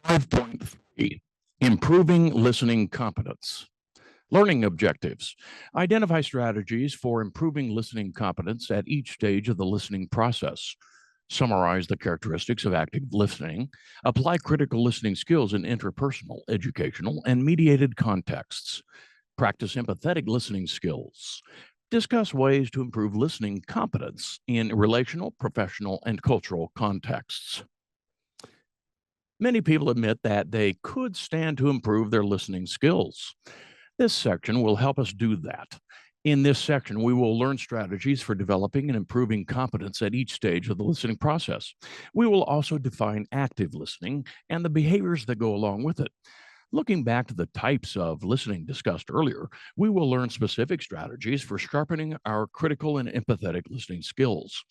5.3 Improving Listening Competence. Learning objectives. Identify strategies for improving listening competence at each stage of the listening process. Summarize the characteristics of active listening. Apply critical listening skills in interpersonal, educational, and mediated contexts. Practice empathetic listening skills. Discuss ways to improve listening competence in relational, professional, and cultural contexts. Many people admit that they could stand to improve their listening skills. This section will help us do that. In this section, we will learn strategies for developing and improving competence at each stage of the listening process. We will also define active listening and the behaviors that go along with it. Looking back to the types of listening discussed earlier, we will learn specific strategies for sharpening our critical and empathetic listening skills.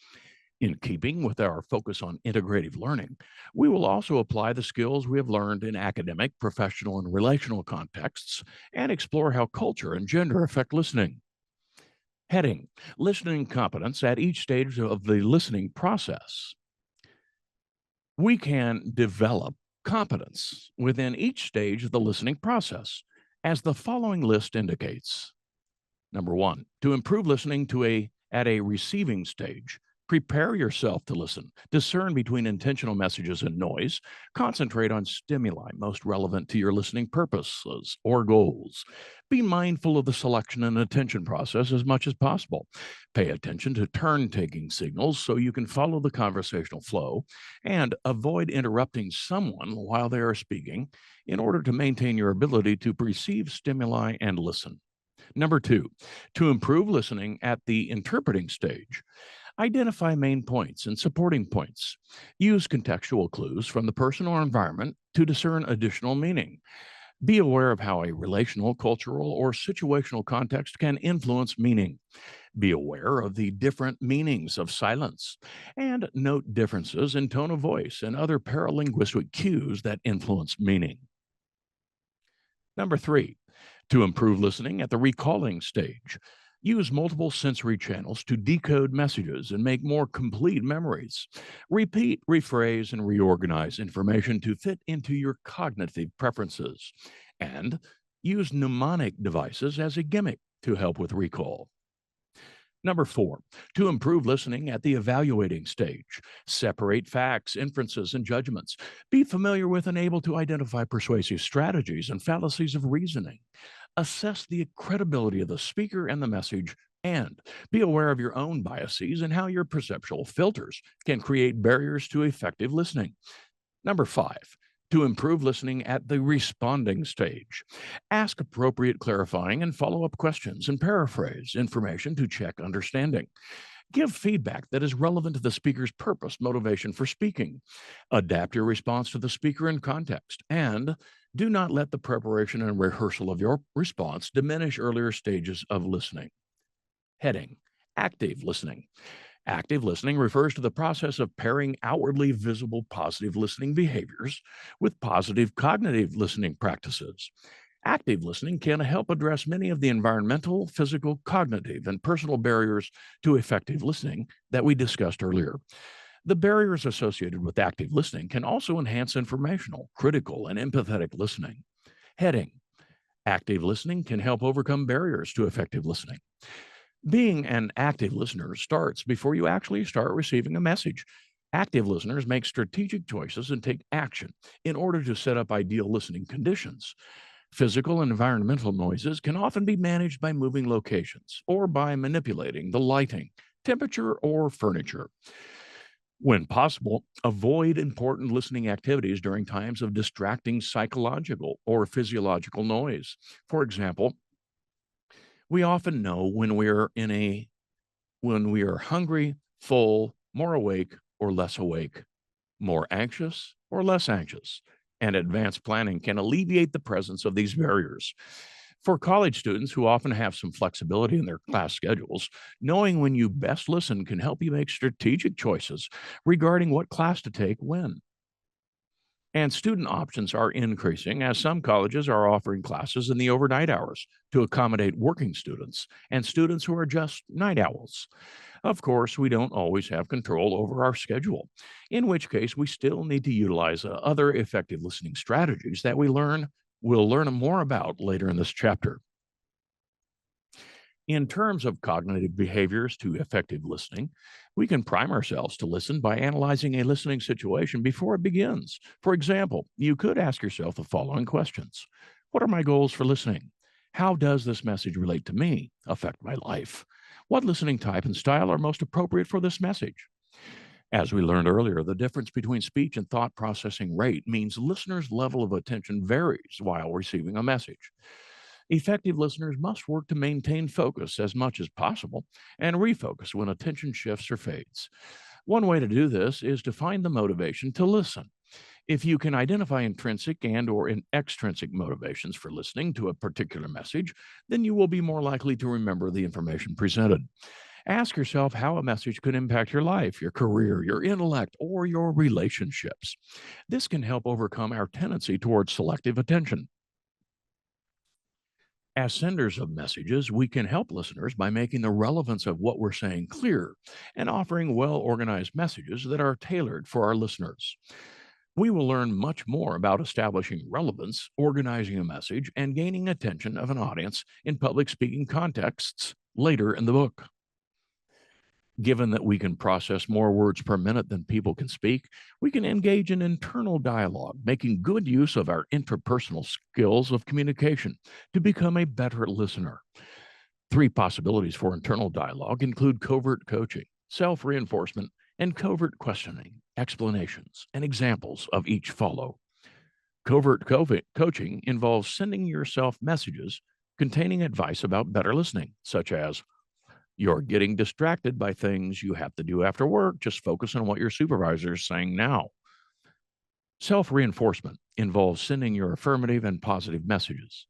In keeping with our focus on integrative learning, we will also apply the skills we have learned in academic, professional, and relational contexts and explore how culture and gender affect listening. Heading: Listening competence at each stage of the listening process. We can develop competence within each stage of the listening process, as the following list indicates. Number one, to improve listening at a receiving stage. Prepare yourself to listen. Discern between intentional messages and noise. Concentrate on stimuli most relevant to your listening purposes or goals. Be mindful of the selection and attention process as much as possible. Pay attention to turn-taking signals so you can follow the conversational flow, and avoid interrupting someone while they are speaking in order to maintain your ability to perceive stimuli and listen. Number two, to improve listening at the interpreting stage. Identify main points and supporting points. Use contextual clues from the person or environment to discern additional meaning. Be aware of how a relational, cultural, or situational context can influence meaning. Be aware of the different meanings of silence, and note differences in tone of voice and other paralinguistic cues that influence meaning. Number three, to improve listening at the recalling stage. Use multiple sensory channels to decode messages and make more complete memories. Repeat, rephrase, and reorganize information to fit into your cognitive preferences. And use mnemonic devices as a gimmick to help with recall. Number four, to improve listening at the evaluating stage. Separate facts, inferences, and judgments. Be familiar with and able to identify persuasive strategies and fallacies of reasoning. Assess the credibility of the speaker and the message, and be aware of your own biases and how your perceptual filters can create barriers to effective listening. Number five, to improve listening at the responding stage. Ask appropriate clarifying and follow-up questions and paraphrase information to check understanding. Give feedback that is relevant to the speaker's purpose, motivation for speaking. Adapt your response to the speaker and context, and do not let the preparation and rehearsal of your response diminish earlier stages of listening. Heading: Active listening. Active listening refers to the process of pairing outwardly visible positive listening behaviors with positive cognitive listening practices. Active listening can help address many of the environmental, physical, cognitive, and personal barriers to effective listening that we discussed earlier. The barriers associated with active listening can also enhance informational, critical, and empathetic listening. Heading: Active listening can help overcome barriers to effective listening. Being an active listener starts before you actually start receiving a message. Active listeners make strategic choices and take action in order to set up ideal listening conditions. Physical and environmental noises can often be managed by moving locations or by manipulating the lighting, temperature, or furniture. When possible, avoid important listening activities during times of distracting psychological or physiological noise. For example, we often know when we are hungry, full, more awake or less awake, more anxious or less anxious, and advanced planning can alleviate the presence of these barriers. For college students who often have some flexibility in their class schedules, knowing when you best listen can help you make strategic choices regarding what class to take when. And student options are increasing as some colleges are offering classes in the overnight hours to accommodate working students and students who are just night owls. Of course, we don't always have control over our schedule, in which case we still need to utilize other effective listening strategies that we'll learn more about later in this chapter. In terms of cognitive behaviors to effective listening, we can prime ourselves to listen by analyzing a listening situation before it begins. For example, you could ask yourself the following questions: what are my goals for listening? How does this message relate to me, affect my life? What listening type and style are most appropriate for this message? As we learned earlier, the difference between speech and thought processing rate means listeners' level of attention varies while receiving a message. Effective listeners must work to maintain focus as much as possible and refocus when attention shifts or fades. One way to do this is to find the motivation to listen. If you can identify intrinsic and or extrinsic motivations for listening to a particular message, then you will be more likely to remember the information presented. Ask yourself how a message could impact your life, your career, your intellect, or your relationships. This can help overcome our tendency towards selective attention. As senders of messages, we can help listeners by making the relevance of what we're saying clear and offering well organized messages that are tailored for our listeners. We will learn much more about establishing relevance, organizing a message, and gaining attention of an audience in public speaking contexts later in the book. Given that we can process more words per minute than people can speak, we can engage in internal dialogue, making good use of our interpersonal skills of communication to become a better listener. Three possibilities for internal dialogue include covert coaching, self reinforcement, and covert questioning. Explanations and examples of each follow. Covert coaching involves sending yourself messages containing advice about better listening, such as, you're getting distracted by things you have to do after work. Just focus on what your supervisor is saying now. Self reinforcement involves sending your affirmative and positive messages.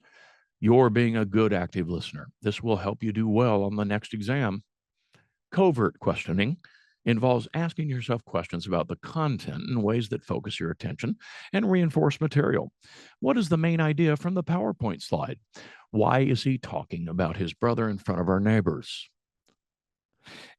You're being a good active listener. This will help you do well on the next exam. Covert questioning involves asking yourself questions about the content in ways that focus your attention and reinforce material. What is the main idea from the PowerPoint slide? Why is he talking about his brother in front of our neighbors?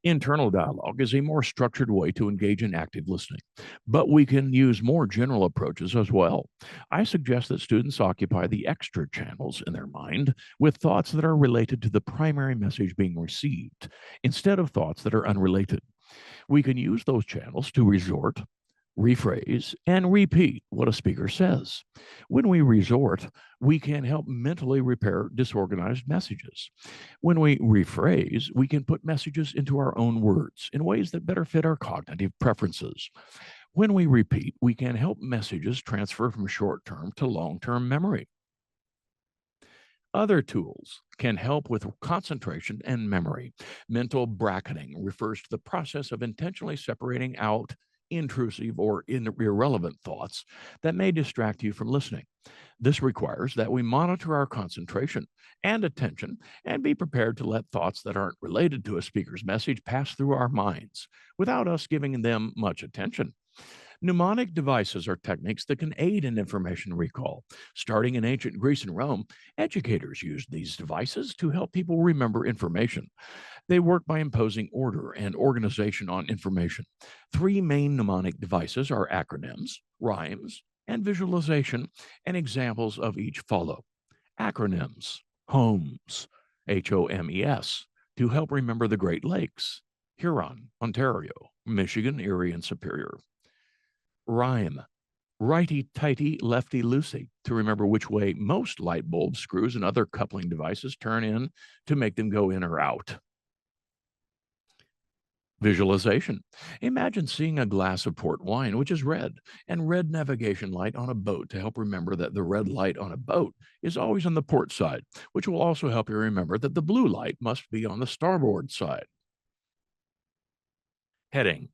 Internal dialogue is a more structured way to engage in active listening, but we can use more general approaches as well. I suggest that students occupy the extra channels in their mind with thoughts that are related to the primary message being received, instead of thoughts that are unrelated. We can use those channels to resort, rephrase, and repeat what a speaker says. When we resort, we can help mentally repair disorganized messages. When we rephrase, we can put messages into our own words in ways that better fit our cognitive preferences. When we repeat, we can help messages transfer from short term to long term memory. Other tools can help with concentration and memory. Mental bracketing refers to the process of intentionally separating out intrusive or irrelevant thoughts that may distract you from listening. This requires that we monitor our concentration and attention and be prepared to let thoughts that aren't related to a speaker's message pass through our minds without us giving them much attention. Mnemonic devices are techniques that can aid in information recall. Starting in ancient Greece and Rome, educators used these devices to help people remember information. They work by imposing order and organization on information. Three main mnemonic devices are acronyms, rhymes, and visualization, and examples of each follow. Acronyms: HOMES, HOMES, to help remember the Great Lakes, Huron, Ontario, Michigan, Erie, and Superior. Rhyme: righty-tighty, lefty-loosey, to remember which way most light bulb screws and other coupling devices turn in to make them go in or out. Visualization: imagine seeing a glass of port wine, which is red, and red navigation light on a boat to help remember that the red light on a boat is always on the port side, which will also help you remember that the blue light must be on the starboard side. Heading: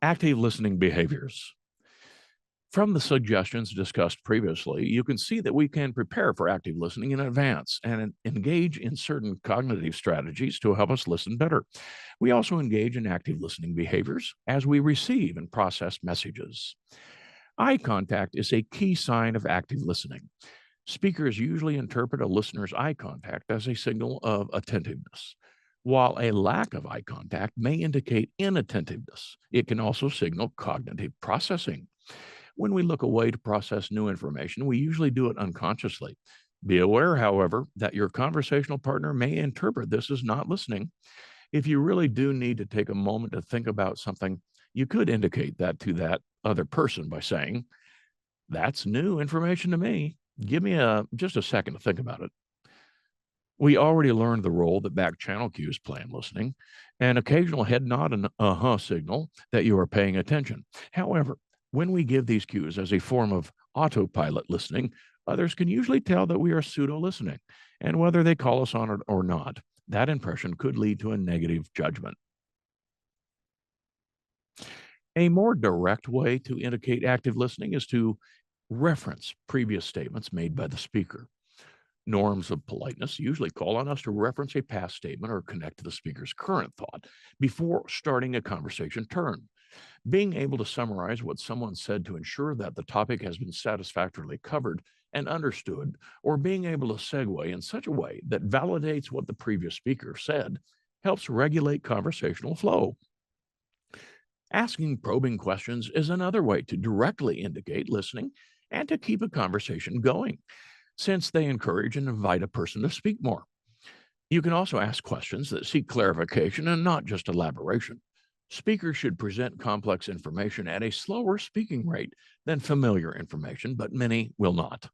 active listening behaviors. From the suggestions discussed previously, you can see that we can prepare for active listening in advance and engage in certain cognitive strategies to help us listen better. We also engage in active listening behaviors as we receive and process messages. Eye contact is a key sign of active listening. Speakers usually interpret a listener's eye contact as a signal of attentiveness. While a lack of eye contact may indicate inattentiveness, it can also signal cognitive processing. When we look away to process new information, we usually do it unconsciously. Be aware, however, that your conversational partner may interpret this as not listening. If you really do need to take a moment to think about something, you could indicate that to that other person by saying, "That's new information to me. Give me just a second to think about it." We already learned the role that back channel cues play in listening, an occasional head nod and signal that you are paying attention. However, when we give these cues as a form of autopilot listening, others can usually tell that we are pseudo listening, and whether they call us on it or not, that impression could lead to a negative judgment. A more direct way to indicate active listening is to reference previous statements made by the speaker. Norms of politeness usually call on us to reference a past statement or connect to the speaker's current thought before starting a conversation turn. Being able to summarize what someone said to ensure that the topic has been satisfactorily covered and understood, or being able to segue in such a way that validates what the previous speaker said, helps regulate conversational flow. Asking probing questions is another way to directly indicate listening and to keep a conversation going, since they encourage and invite a person to speak more. You can also ask questions that seek clarification and not just elaboration. Speakers should present complex information at a slower speaking rate than familiar information, but many will not.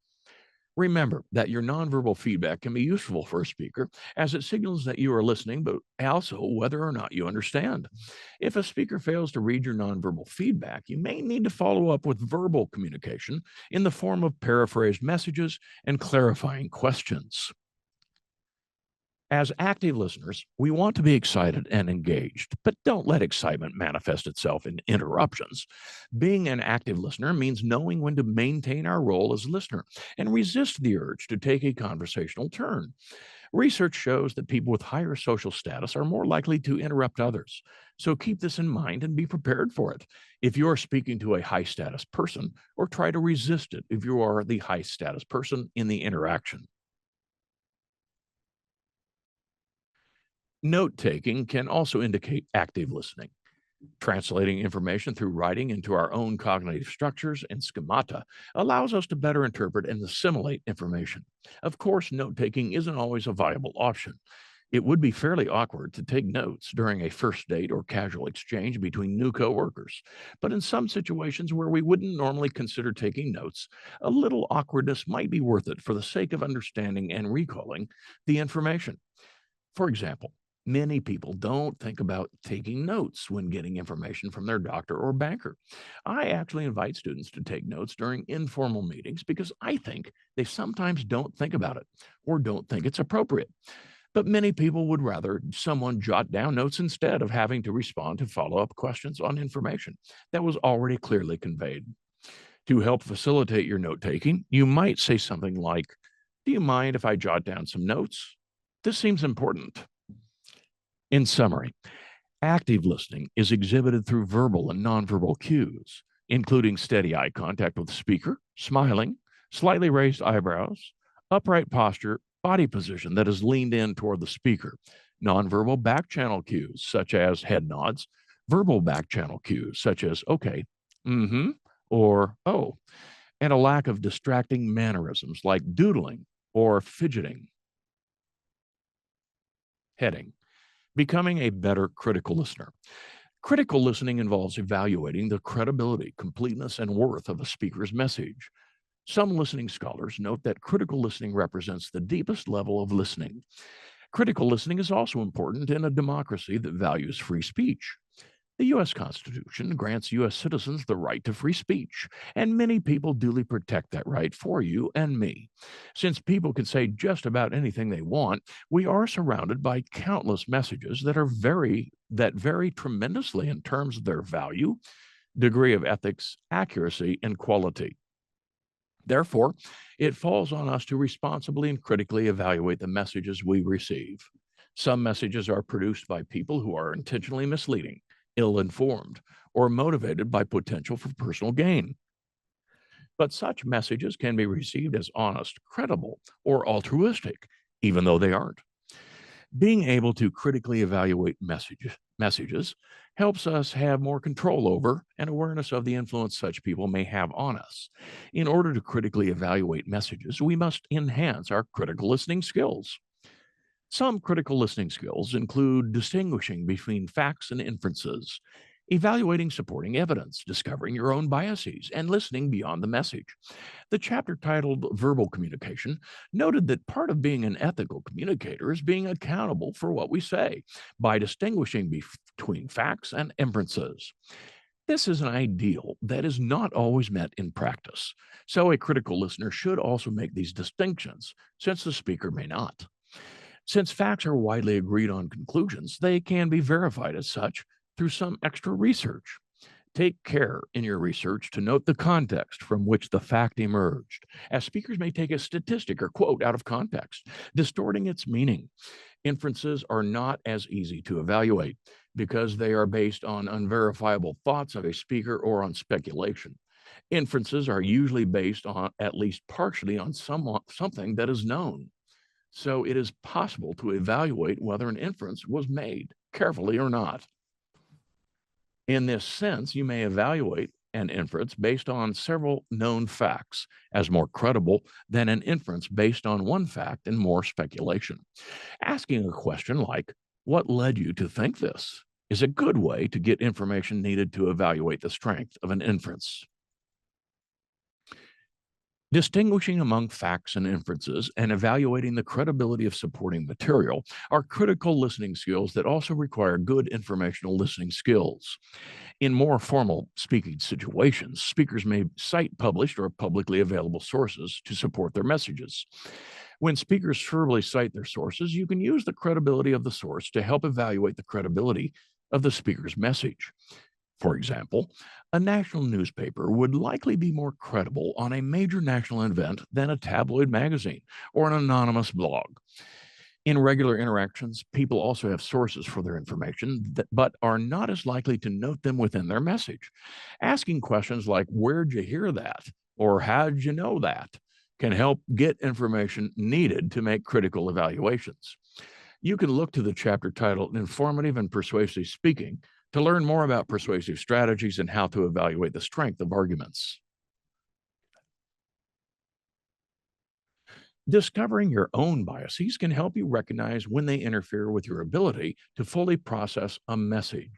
Remember that your nonverbal feedback can be useful for a speaker as it signals that you are listening, but also whether or not you understand. If a speaker fails to read your nonverbal feedback, you may need to follow up with verbal communication in the form of paraphrased messages and clarifying questions. As active listeners, we want to be excited and engaged, but don't let excitement manifest itself in interruptions. Being an active listener means knowing when to maintain our role as listener and resist the urge to take a conversational turn. Research shows that people with higher social status are more likely to interrupt others. So keep this in mind and be prepared for it if you are speaking to a high status person, or try to resist it if you are the high status person in the interaction. Note taking can also indicate active listening. Translating information through writing into our own cognitive structures and schemata allows us to better interpret and assimilate information. Of course, note taking isn't always a viable option. It would be fairly awkward to take notes during a first date or casual exchange between new coworkers. But in some situations where we wouldn't normally consider taking notes, a little awkwardness might be worth it for the sake of understanding and recalling the information. For example, many people don't think about taking notes when getting information from their doctor or banker. I actually invite students to take notes during informal meetings because I think they sometimes don't think about it or don't think it's appropriate. But many people would rather someone jot down notes instead of having to respond to follow up questions on information that was already clearly conveyed. To help facilitate your note taking, you might say something like, "Do you mind if I jot down some notes? This seems important." In summary, active listening is exhibited through verbal and nonverbal cues, including steady eye contact with the speaker, smiling, slightly raised eyebrows, upright posture, body position that is leaned in toward the speaker, nonverbal back channel cues such as head nods, verbal back channel cues such as okay, mm-hmm, or oh, and a lack of distracting mannerisms like doodling or fidgeting. Heading: Becoming a better critical listener. Critical listening involves evaluating the credibility, completeness, and worth of a speaker's message. Some listening scholars note that critical listening represents the deepest level of listening. Critical listening is also important in a democracy that values free speech. The U.S. Constitution grants U.S. citizens the right to free speech, and many people duly protect that right for you and me. Since people can say just about anything they want, we are surrounded by countless messages that vary tremendously in terms of their value, degree of ethics, accuracy, and quality. Therefore, it falls on us to responsibly and critically evaluate the messages we receive. Some messages are produced by people who are intentionally misleading, ill-informed, or motivated by potential for personal gain. But such messages can be received as honest, credible, or altruistic, even though they aren't. Being able to critically evaluate messages helps us have more control over and awareness of the influence such people may have on us. In order to critically evaluate messages, we must enhance our critical listening skills. Some critical listening skills include distinguishing between facts and inferences, evaluating supporting evidence, discovering your own biases, and listening beyond the message. The chapter titled Verbal Communication noted that part of being an ethical communicator is being accountable for what we say by distinguishing between facts and inferences. This is an ideal that is not always met in practice, so a critical listener should also make these distinctions, since the speaker may not. Since facts are widely agreed on conclusions, they can be verified as such through some extra research. Take care in your research to note the context from which the fact emerged, as speakers may take a statistic or quote out of context, distorting its meaning. Inferences are not as easy to evaluate because they are based on unverifiable thoughts of a speaker or on speculation. Inferences are usually based on, at least partially, on something that is known. So it is possible to evaluate whether an inference was made carefully or not. In this sense, you may evaluate an inference based on several known facts as more credible than an inference based on one fact and more speculation. Asking a question like, "What led you to think this?" is a good way to get information needed to evaluate the strength of an inference. Distinguishing among facts and inferences and evaluating the credibility of supporting material are critical listening skills that also require good informational listening skills. In more formal speaking situations, speakers may cite published or publicly available sources to support their messages. When speakers verbally cite their sources, you can use the credibility of the source to help evaluate the credibility of the speaker's message. For example, a national newspaper would likely be more credible on a major national event than a tabloid magazine or an anonymous blog. In regular interactions, people also have sources for their information, but are not as likely to note them within their message. Asking questions like, "Where'd you hear that?" or "How'd you know that?" can help get information needed to make critical evaluations. You can look to the chapter titled Informative and Persuasive Speaking to learn more about persuasive strategies and how to evaluate the strength of arguments. Discovering your own biases can help you recognize when they interfere with your ability to fully process a message.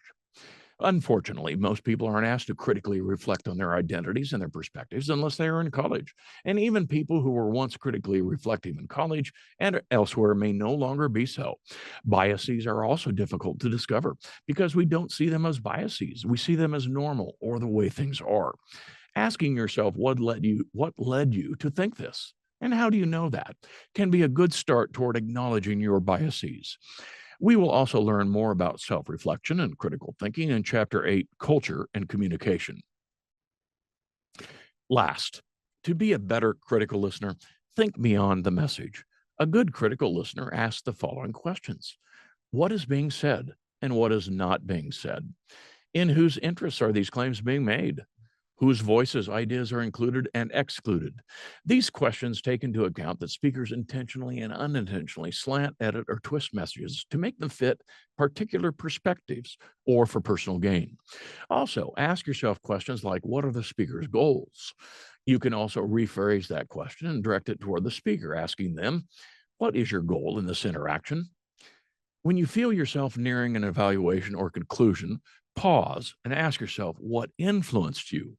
Unfortunately, most people aren't asked to critically reflect on their identities and their perspectives unless they are in college. And even people who were once critically reflective in college and elsewhere may no longer be so. Biases are also difficult to discover because we don't see them as biases. We see them as normal or the way things are. Asking yourself what led you to think this? And how do you know that? Can be a good start toward acknowledging your biases. We will also learn more about self-reflection and critical thinking in Chapter 8, Culture and Communication. Last, to be a better critical listener, think beyond the message. A good critical listener asks the following questions: what is being said and what is not being said? In whose interests are these claims being made? Whose voices, ideas are included and excluded? These questions take into account that speakers intentionally and unintentionally slant, edit, or twist messages to make them fit particular perspectives or for personal gain. Also, ask yourself questions like, what are the speaker's goals? You can also rephrase that question and direct it toward the speaker, asking them, what is your goal in this interaction? When you feel yourself nearing an evaluation or conclusion, pause and ask yourself what influenced you.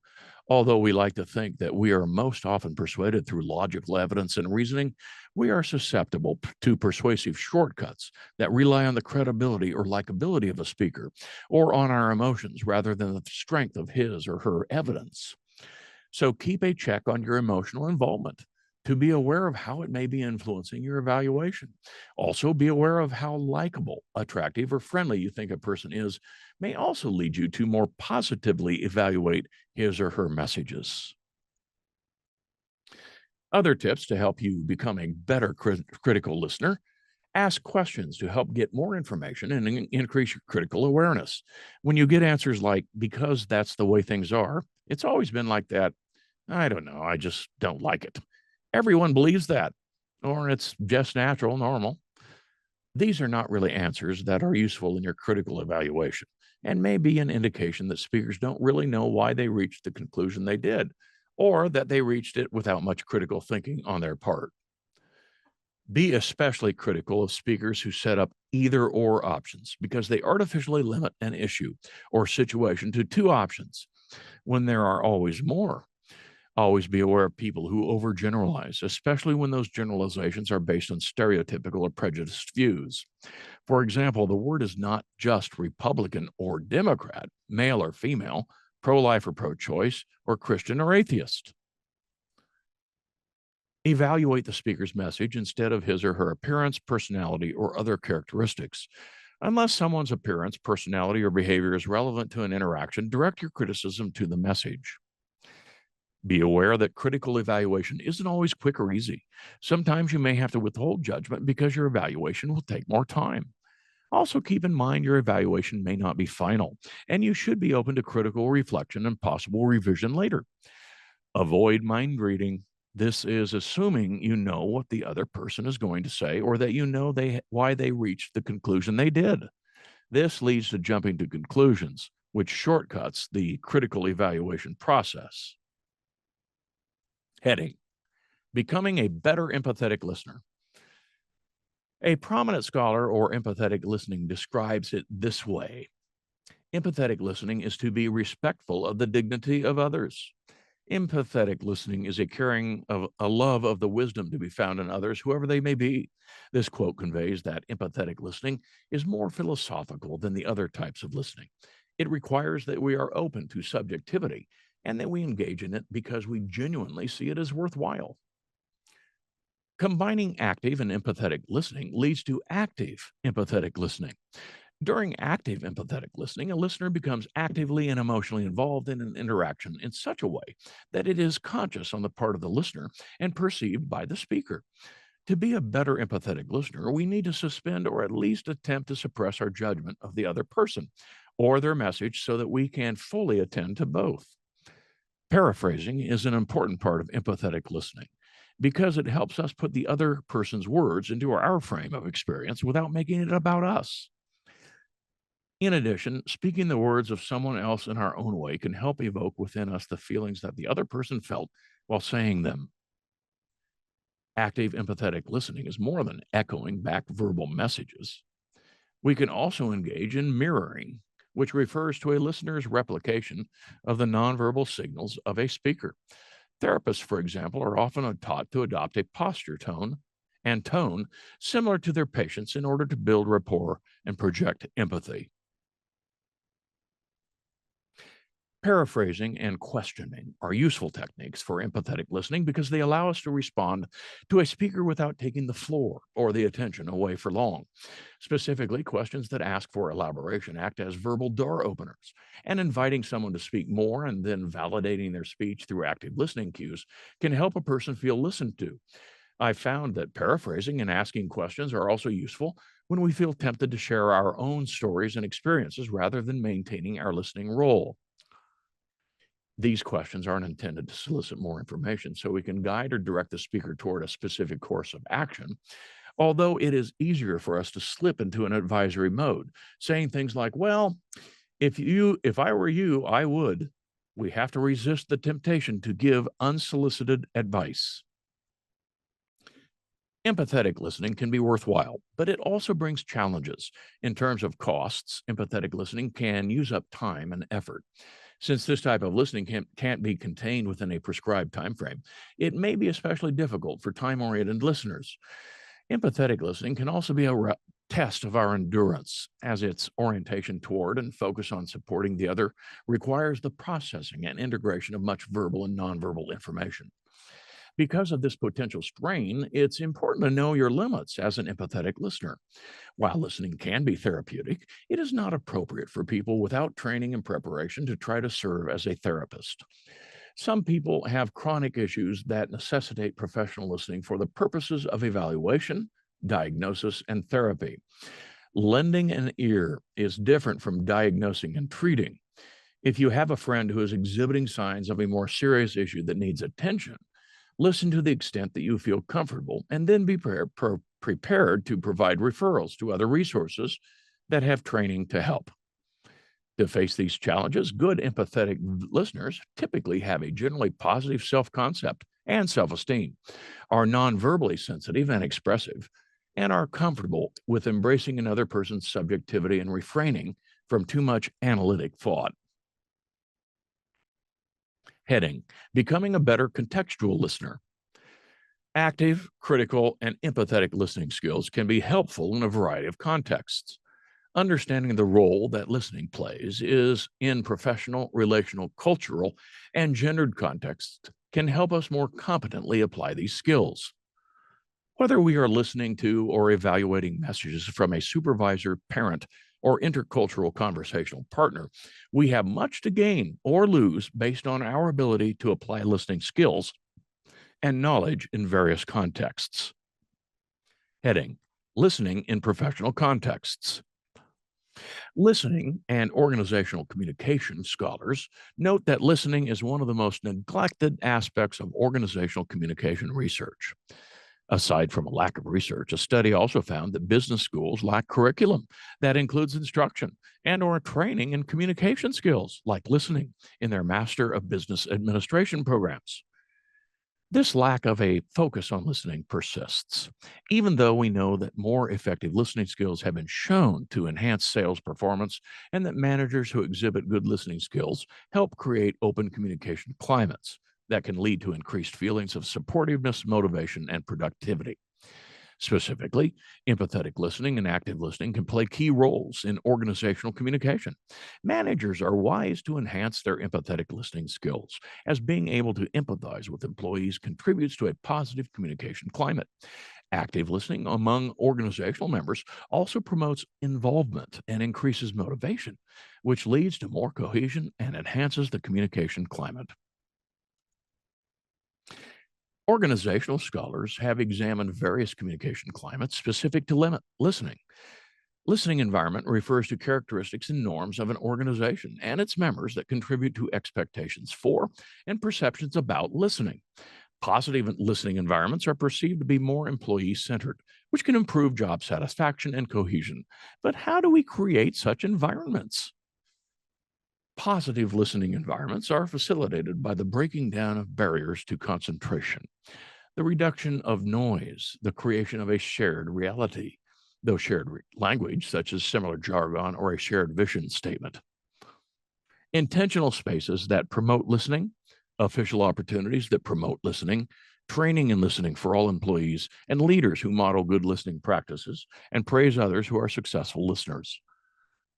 Although we like to think that we are most often persuaded through logical evidence and reasoning, we are susceptible to persuasive shortcuts that rely on the credibility or likability of a speaker or on our emotions rather than the strength of his or her evidence. So keep a check on your emotional involvement to be aware of how it may be influencing your evaluation. Also, be aware of how likable, attractive, or friendly you think a person is may also lead you to more positively evaluate his or her messages. Other tips to help you become a better critical listener: ask questions to help get more information and increase your critical awareness. When you get answers like, because that's the way things are, it's always been like that, I don't know, I just don't like it. Everyone believes that, or it's just natural, normal. These are not really answers that are useful in your critical evaluation and may be an indication that speakers don't really know why they reached the conclusion they did, or that they reached it without much critical thinking on their part. Be especially critical of speakers who set up either or options because they artificially limit an issue or situation to two options when there are always more. Always be aware of people who overgeneralize, especially when those generalizations are based on stereotypical or prejudiced views. For example, the word is not just Republican or Democrat, male or female, pro life or pro choice, or Christian or atheist. Evaluate the speaker's message instead of his or her appearance, personality, or other characteristics. Unless someone's appearance, personality, or behavior is relevant to an interaction, direct your criticism to the message. Be aware that critical evaluation isn't always quick or easy. Sometimes you may have to withhold judgment because your evaluation will take more time. Also, keep in mind your evaluation may not be final, and you should be open to critical reflection and possible revision later. Avoid mind reading. This is assuming you know what the other person is going to say or that you know why they reached the conclusion they did. This leads to jumping to conclusions, which shortcuts the critical evaluation process. Heading: Becoming a better empathetic listener. A prominent scholar or empathetic listening describes it this way: empathetic listening is to be respectful of the dignity of others. Empathetic listening is a caring of a love of the wisdom to be found in others, whoever they may be. This quote conveys that empathetic listening is more philosophical than the other types of listening. It requires that we are open to subjectivity and that we engage in it because we genuinely see it as worthwhile. Combining active and empathetic listening leads to active empathetic listening. During active empathetic listening, a listener becomes actively and emotionally involved in an interaction in such a way that it is conscious on the part of the listener and perceived by the speaker. To be a better empathetic listener, we need to suspend or at least attempt to suppress our judgment of the other person or their message so that we can fully attend to both. Paraphrasing is an important part of empathetic listening because it helps us put the other person's words into our frame of experience without making it about us. In addition, speaking the words of someone else in our own way can help evoke within us the feelings that the other person felt while saying them. Active empathetic listening is more than echoing back verbal messages. We can also engage in mirroring, which refers to a listener's replication of the nonverbal signals of a speaker. Therapists, for example, are often taught to adopt a posture tone similar to their patients in order to build rapport and project empathy. Paraphrasing and questioning are useful techniques for empathetic listening because they allow us to respond to a speaker without taking the floor or the attention away for long. Specifically, questions that ask for elaboration act as verbal door openers, and inviting someone to speak more and then validating their speech through active listening cues can help a person feel listened to. I found that paraphrasing and asking questions are also useful when we feel tempted to share our own stories and experiences rather than maintaining our listening role. These questions aren't intended to solicit more information, so we can guide or direct the speaker toward a specific course of action. Although it is easier for us to slip into an advisory mode, saying things like, well, if I were you, I would. We have to resist the temptation to give unsolicited advice. Empathetic listening can be worthwhile, but it also brings challenges. In terms of costs, empathetic listening can use up time and effort. Since this type of listening can't be contained within a prescribed time frame, it may be especially difficult for time-oriented listeners. Empathetic listening can also be a test of our endurance, as its orientation toward and focus on supporting the other requires the processing and integration of much verbal and nonverbal information. Because of this potential strain, it's important to know your limits as an empathetic listener. While listening can be therapeutic, it is not appropriate for people without training and preparation to try to serve as a therapist. Some people have chronic issues that necessitate professional listening for the purposes of evaluation, diagnosis, and therapy. Lending an ear is different from diagnosing and treating. If you have a friend who is exhibiting signs of a more serious issue that needs attention, listen to the extent that you feel comfortable and then be prepared to provide referrals to other resources that have training to help. To face these challenges, good empathetic listeners typically have a generally positive self concept and self esteem, are non-verbally sensitive and expressive, and are comfortable with embracing another person's subjectivity and refraining from too much analytic thought. Heading: Becoming a better contextual listener. Active, critical, and empathetic listening skills can be helpful in a variety of contexts. Understanding the role that listening plays is in professional, relational, cultural, and gendered contexts can help us more competently apply these skills. Whether we are listening to or evaluating messages from a supervisor, parent, or intercultural conversational partner, we have much to gain or lose based on our ability to apply listening skills and knowledge in various contexts. Heading: Listening in professional contexts. Listening and organizational communication scholars note that listening is one of the most neglected aspects of organizational communication research. Aside from a lack of research, a study also found that business schools lack curriculum that includes instruction and/or training in communication skills like listening in their Master of Business Administration programs. This lack of a focus on listening persists, even though we know that more effective listening skills have been shown to enhance sales performance and that managers who exhibit good listening skills help create open communication climates that can lead to increased feelings of supportiveness, motivation, and productivity. Specifically, empathetic listening and active listening can play key roles in organizational communication. Managers are wise to enhance their empathetic listening skills, as being able to empathize with employees contributes to a positive communication climate. Active listening among organizational members also promotes involvement and increases motivation, which leads to more cohesion and enhances the communication climate. Organizational scholars have examined various communication climates specific to listening. Listening environment refers to characteristics and norms of an organization and its members that contribute to expectations for and perceptions about listening. Positive listening environments are perceived to be more employee-centered, which can improve job satisfaction and cohesion. But how do we create such environments? Positive listening environments are facilitated by the breaking down of barriers to concentration, the reduction of noise, the creation of a shared reality, though shared language, such as similar jargon or a shared vision statement. Intentional spaces that promote listening, official opportunities that promote listening, training and listening for all employees, and leaders who model good listening practices and praise others who are successful listeners.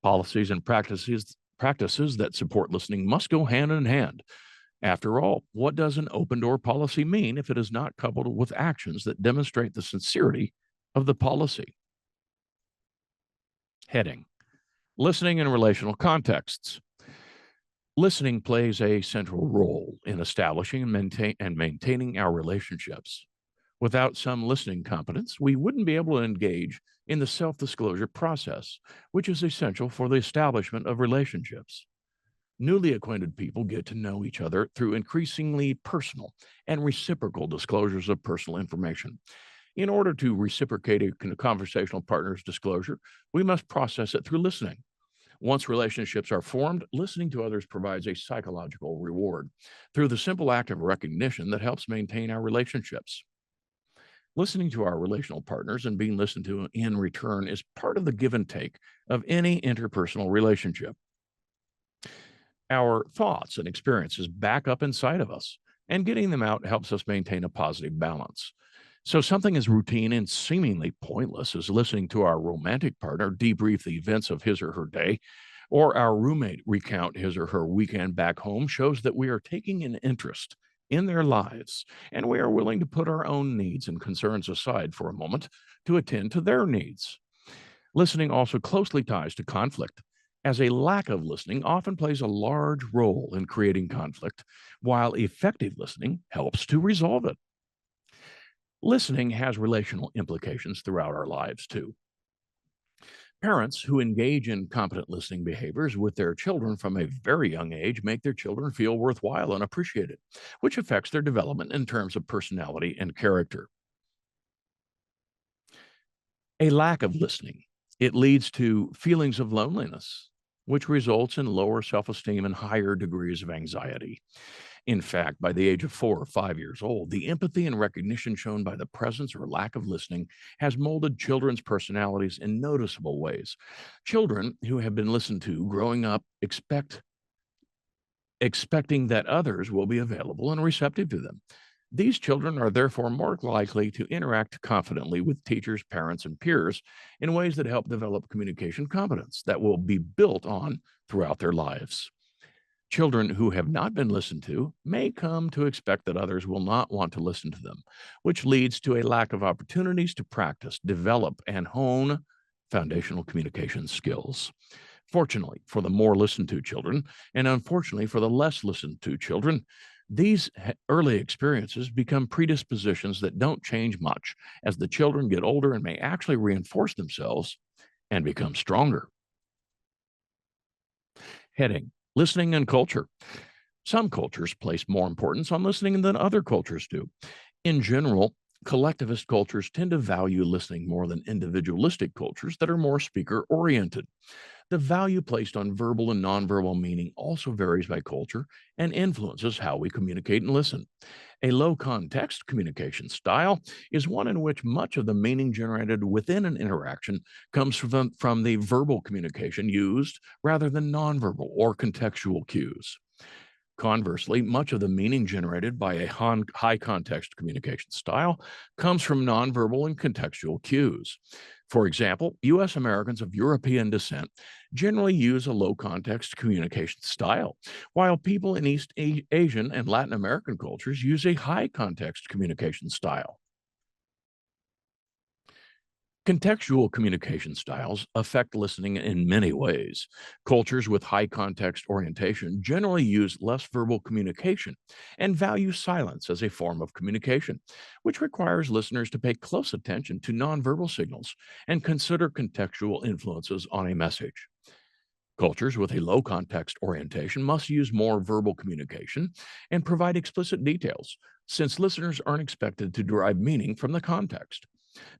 Policies and practices that support listening must go hand in hand. After all, what does an open door policy mean if it is not coupled with actions that demonstrate the sincerity of the policy? Heading: Listening in relational contexts. Listening plays a central role in establishing and maintaining our relationships. Without some listening competence, we wouldn't be able to engage in the self-disclosure process, which is essential for the establishment of relationships. Newly acquainted people get to know each other through increasingly personal and reciprocal disclosures of personal information. In order to reciprocate a conversational partner's disclosure, we must process it through listening. Once relationships are formed, listening to others provides a psychological reward through the simple act of recognition that helps maintain our relationships. Listening to our relational partners and being listened to in return is part of the give and take of any interpersonal relationship. Our thoughts and experiences back up inside of us, and getting them out helps us maintain a positive balance. So something as routine and seemingly pointless as listening to our romantic partner debrief the events of his or her day, or our roommate recount his or her weekend back home shows that we are taking an interest in their lives, and we are willing to put our own needs and concerns aside for a moment to attend to their needs. Listening also closely ties to conflict, as a lack of listening often plays a large role in creating conflict, while effective listening helps to resolve it. Listening has relational implications throughout our lives, too. Parents who engage in competent listening behaviors with their children from a very young age make their children feel worthwhile and appreciated, which affects their development in terms of personality and character. A lack of listening, it leads to feelings of loneliness, which results in lower self-esteem and higher degrees of anxiety. In fact, by the age of 4 or 5 years old, the empathy and recognition shown by the presence or lack of listening has molded children's personalities in noticeable ways. Children who have been listened to growing up expecting that others will be available and receptive to them. These children are therefore more likely to interact confidently with teachers, parents, and peers in ways that help develop communication competence that will be built on throughout their lives. Children who have not been listened to may come to expect that others will not want to listen to them, which leads to a lack of opportunities to practice, develop, and hone foundational communication skills. Fortunately for the more listened to children, and unfortunately for the less listened to children, these early experiences become predispositions that don't change much as the children get older and may actually reinforce themselves and become stronger. Heading: Listening and culture. Some cultures place more importance on listening than other cultures do. In general, collectivist cultures tend to value listening more than individualistic cultures that are more speaker oriented. The value placed on verbal and nonverbal meaning also varies by culture and influences how we communicate and listen. A low context communication style is one in which much of the meaning generated within an interaction comes from the verbal communication used rather than nonverbal or contextual cues. Conversely, much of the meaning generated by a high context communication style comes from nonverbal and contextual cues. For example, US Americans of European descent generally use a low context communication style, while people in East Asian and Latin American cultures use a high context communication style. Contextual communication styles affect listening in many ways. Cultures with high context orientation generally use less verbal communication and value silence as a form of communication, which requires listeners to pay close attention to nonverbal signals and consider contextual influences on a message. Cultures with a low context orientation must use more verbal communication and provide explicit details, since listeners aren't expected to derive meaning from the context.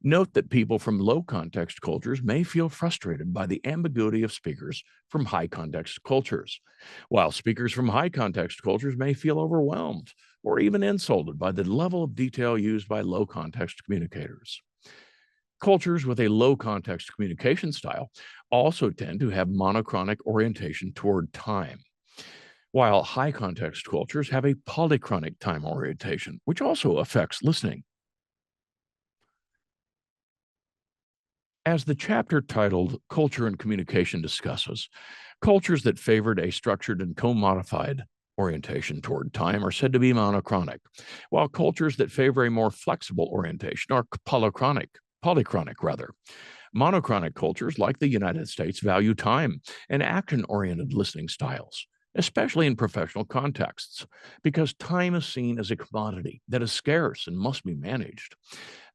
Note that people from low context cultures may feel frustrated by the ambiguity of speakers from high context cultures, while speakers from high context cultures may feel overwhelmed or even insulted by the level of detail used by low context communicators. Cultures with a low context communication style also tend to have monochronic orientation toward time, while high context cultures have a polychronic time orientation, which also affects listening. As the chapter titled Culture and Communication discusses, cultures that favored a structured and co-modified orientation toward time are said to be monochronic, while cultures that favor a more flexible orientation are polychronic rather. Monochronic cultures like the United States value time and action-oriented listening styles, especially in professional contexts, because time is seen as a commodity that is scarce and must be managed.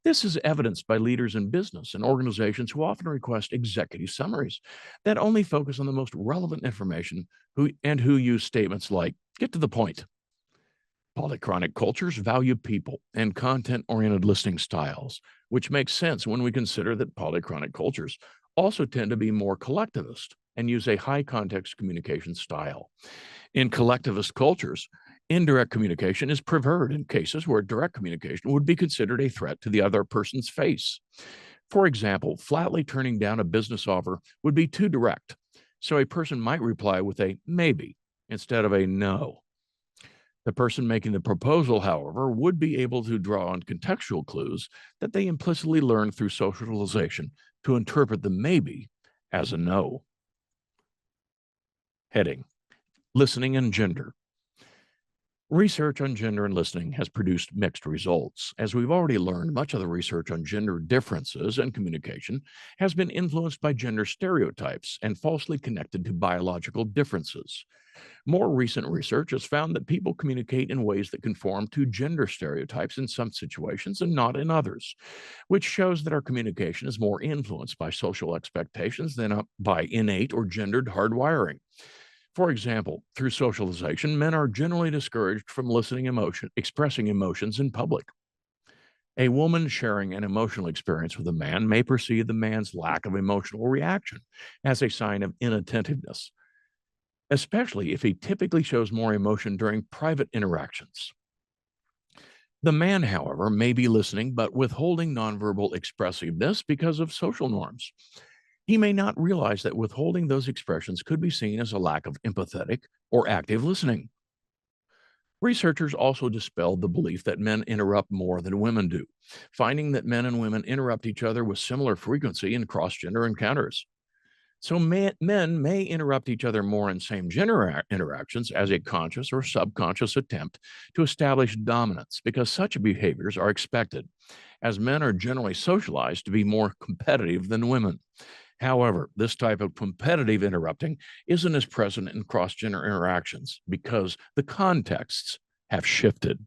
This is evidenced by leaders in business and organizations who often request executive summaries that only focus on the most relevant information who use statements like, get to the point. Polychronic cultures value people and content oriented listening styles, which makes sense when we consider that polychronic cultures also tend to be more collectivist and use a high context communication style. In collectivist cultures, indirect communication is preferred in cases where direct communication would be considered a threat to the other person's face. For example, flatly turning down a business offer would be too direct, so a person might reply with a maybe instead of a no. The person making the proposal, however, would be able to draw on contextual clues that they implicitly learned through socialization to interpret the maybe as a no. Heading: Listening and Gender. Research on gender and listening has produced mixed results. As we've already learned, much of the research on gender differences and communication has been influenced by gender stereotypes and falsely connected to biological differences. More recent research has found that people communicate in ways that conform to gender stereotypes in some situations and not in others, which shows that our communication is more influenced by social expectations than by innate or gendered hardwiring. For example, through socialization, men are generally discouraged from expressing emotions in public. A woman sharing an emotional experience with a man may perceive the man's lack of emotional reaction as a sign of inattentiveness, especially if he typically shows more emotion during private interactions. The man, however, may be listening but withholding nonverbal expressiveness because of social norms. He may not realize that withholding those expressions could be seen as a lack of empathetic or active listening. Researchers also dispelled the belief that men interrupt more than women do, finding that men and women interrupt each other with similar frequency in cross gender encounters. So, men may interrupt each other more in same gender interactions as a conscious or subconscious attempt to establish dominance because such behaviors are expected, as men are generally socialized to be more competitive than women. However, this type of competitive interrupting isn't as present in cross gender interactions because the contexts have shifted.